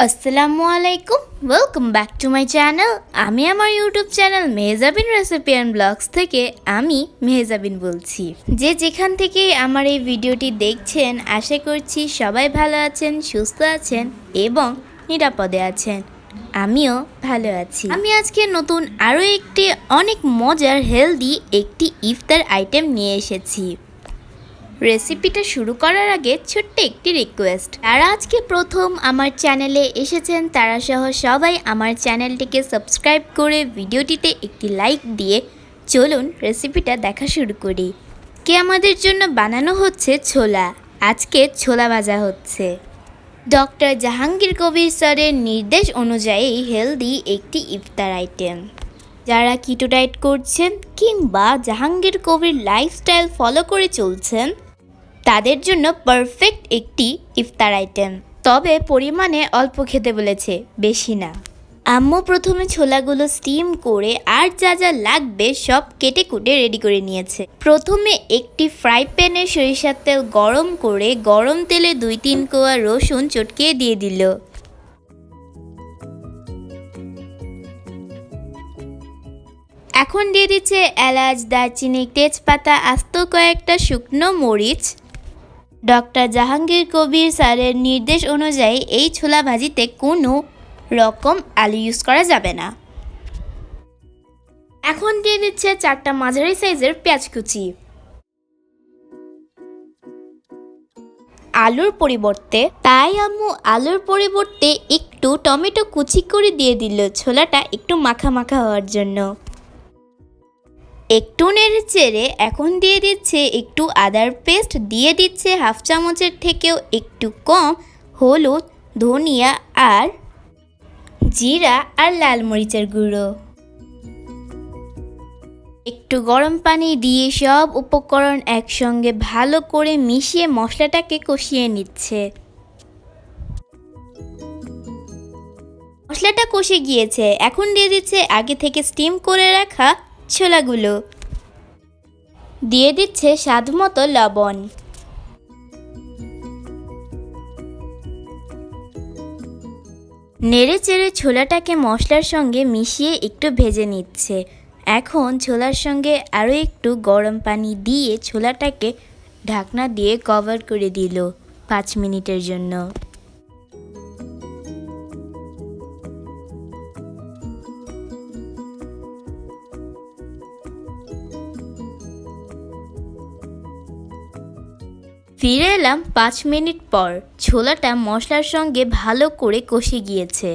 আসসালামু আলাইকুম, welcome back to my channel. আমি আমার YouTube channel Mehjabin recipe and blogs থেকে আমি মেহজাবিন বলছি। যে যেখান থেকে আমার এই ভিডিওটি দেখছেন, আশা করছি সবাই ভালো আছেন, সুস্থ আছেন এবং নিরাপদে আছেন। আমিও ভালো আছি। আমি আজকে নতুন আরও একটি অনেক মজার হেলদি একটি ইফতার আইটেম নিয়ে এসেছি। রেসিপিটা শুরু করার আগে ছোট্ট একটি রিকোয়েস্ট, যারা আজকে প্রথম আমার চ্যানেলে এসেছেন তারা সহ সবাই আমার চ্যানেলটিকে সাবস্ক্রাইব করে ভিডিওটিতে একটি লাইক দিয়ে চলুন রেসিপিটা দেখা শুরু করি। কে আমাদের জন্য বানানো হচ্ছে ছোলা। আজকে ছোলা ভাজা হচ্ছে। ডক্টর জাহাঙ্গীর কবির স্যারের নির্দেশ অনুযায়ী হেলদি একটি ইফতার আইটেম। যারা কিটো ডায়েট করছেন কিংবা জাহাঙ্গীর কবির লাইফস্টাইল ফলো করে চলছেন তাদের জন্য পারফেক্ট একটি ইফতার আইটেম, তবে পরিমাণে অল্প খেতে বলেছে, বেশি না। আম্মু প্রথমে ছোলাগুলো স্টিম করে আর যা যা লাগবে সব কেটে কুটে রেডি করে নিয়েছে। প্রথমে একটি ফ্রাই প্যানে সরিষার তেল গরম করে গরম তেলে 2-3 কোয়া রসুন চটকিয়ে দিয়ে দিল। এখন দিয়ে দিচ্ছে এলাচ, দারচিনি, তেজপাতা, আস্ত কয়েকটা শুকনো মরিচ। ডক্টর জাহাঙ্গীর কবির স্যারের নির্দেশ অনুযায়ী এই ছোলা ভাজিতে কোনো রকম আলু ইউজ করা যাবে না। এখন দিয়ে দিচ্ছে 4টা মাঝারি সাইজের পেঁয়াজ কুচি। আলুর পরিবর্তে আম্মু আলুর পরিবর্তে একটু টমেটো কুচি করে দিয়ে দিল ছোলাটা একটু মাখা মাখা হওয়ার জন্য। একটু নেড়ে চেড়ে এখন দিয়ে দিচ্ছে একটু আদার পেস্ট, দিয়ে দিচ্ছে 1/2 চামচের থেকেও একটু কম হলুদ, ধনিয়া আর জিরা আর লাল মরিচের গুঁড়ো। একটু গরম পানি দিয়ে সব উপকরণ একসঙ্গে ভালো করে মিশিয়ে মশলাটাকে কষিয়ে নিচ্ছে। মশলাটা কষে গিয়েছে, এখন দিয়ে দিচ্ছে আগে থেকে স্টিম করে রাখা ছোলাগুলো। দিয়ে দিচ্ছে স্বাদ মতো লবণ। নেড়ে চেড়ে ছোলাটাকে মশলার সঙ্গে মিশিয়ে একটু ভেজে নিচ্ছে। এখন ছোলার সঙ্গে আরও একটু গরম পানি দিয়ে ছোলাটাকে ঢাকনা দিয়ে কভার করে দিল 5 মিনিটের জন্য। ফিরে এলাম 5 মিনিট পর। ছোলাটা মশলার সঙ্গে ভালো করে কষে গিয়েছে।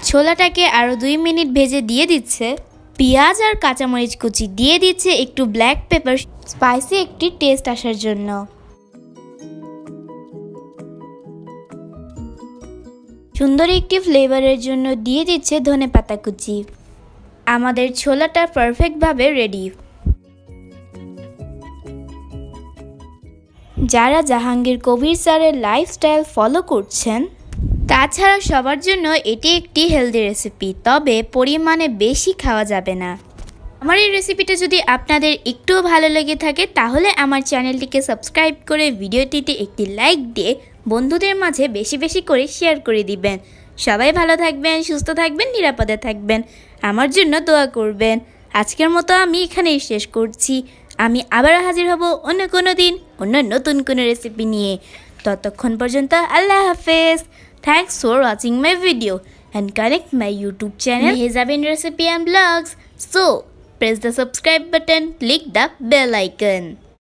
ছোলাটাকে আরও 2 মিনিট ভেজে দিয়ে দিচ্ছে পেঁয়াজ আর কাঁচামরিচ কুচি, দিয়ে দিচ্ছে একটু ব্ল্যাক পেপার, স্পাইসি একটি টেস্ট আসার জন্য। সুন্দর একটি ফ্লেভারের জন্য দিয়ে দিচ্ছে ধনেপাতা কুচি। আমাদের ছোলাটা পারফেক্টভাবে রেডি। যারা জাহাঙ্গীর কবির স্যারের লাইফস্টাইল ফলো করছেন তাছাড়া সবার জন্য এটি একটি হেলদি রেসিপি, তবে পরিমাণে বেশি খাওয়া যাবে না। আমার এই রেসিপিটা যদি আপনাদের একটুও ভালো লেগে থাকে তাহলে আমার চ্যানেলটিকে সাবস্ক্রাইব করে ভিডিওটিতে একটি লাইক দিয়ে বন্ধুদের মাঝে বেশি বেশি করে শেয়ার করে দিবেন। সবাই ভালো থাকবেন, সুস্থ থাকবেন, নিরাপদে থাকবেন, আমার জন্য দোয়া করবেন। আজকের মতো আমি এখানেই শেষ করছি। আমি আবার হাজির হব অন্য কোনো দিন অন্য নতুন কোনো রেসিপি নিয়ে। ততক্ষণ পর্যন্ত আল্লাহ হাফেজ। Thanks for watching my video and connect my YouTube channel Mahjaben Recipe and Vlogs. So press the subscribe button, click the bell icon.